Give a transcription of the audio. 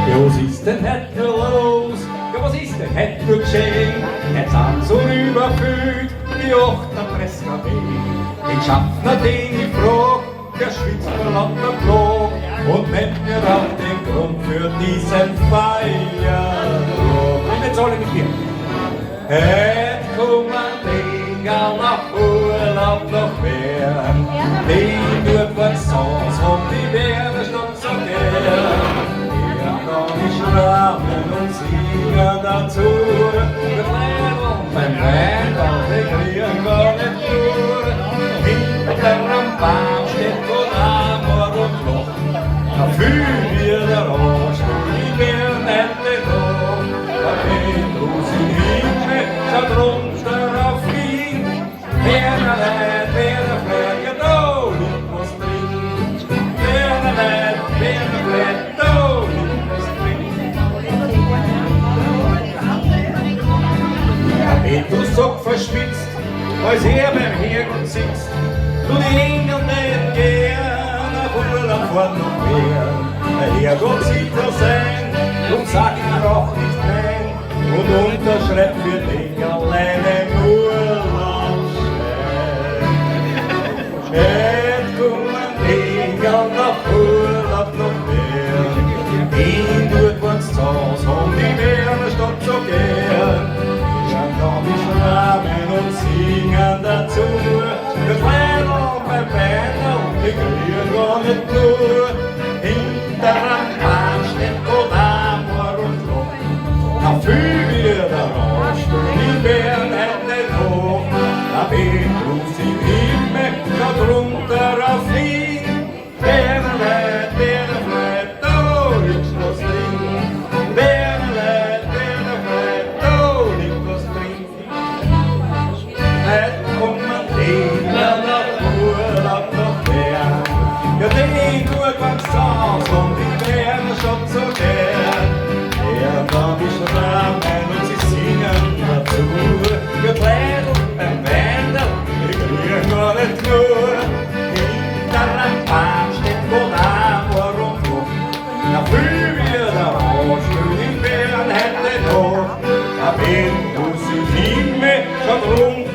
Ja, was ist denn heute los? Ja, was ist denn heute geschehen? Jetzt sind so überfüllt die Achterpresskabine. Den Schaffner, den ich frag, der schwitzt vor lauter Blag und nennt mir auch den Grund für diesen Feiertag. Und jetzt alle mit mir. Heute kommen die nach Urlaub nach Bern. Die dort was sonst und die Berner Stadt so gern. Schrammen und singen dazu. Wir bleiben beim Wein, wir kriegen gar nicht durch. Hinter am Baum steht Gott Amor und Loch. Da fühlen wir der Arsch, die werden nicht noch. Da geht uns im Himmel, schaut runter auf ihn. Wer leid, wer fährt, ja da liegt was drin. Wer leid, wer fährt, da liegt was drin. Du so verschwitzt, als er beim Herrgott sitzt. Du die Engel nicht gern, auf Urlaub fort noch mehr. Der Herrgott sieht das ein und sagt mir auch nicht nein. Und unterschreibt für dich allein einen Urlaubsschein. Jetzt kommen Engel nach Urlaub noch mehr. Ihn tut was zu Hause, und die Berner Stadt so gern. Wir schrammen und singen dazu. Wir bleiben beim Wein und wir kriegen gar nicht nur. Hinter am Baum steht Gott Amor und Loch. Da fühlen wir der Arsch, die werden nicht hoch. Da bin uns im Himmel, da drunter auf ihn. Wer leid, da liegt was drin. Wer leid, da liegt was drin. Heute kommen die nach Urlaub nach Bern. Ja, die tut was aus und die Berner Stadt so gern. Der da mich schrammen und sie singen dazu. Wir bleiben beim Wein, wir kriegen gar nicht nur. Hinter am Baum steht Gott Amor und Loch. Da fühlen wir der Arsch, die Bären hätte noch. Da bin du im Himmel, schon rund.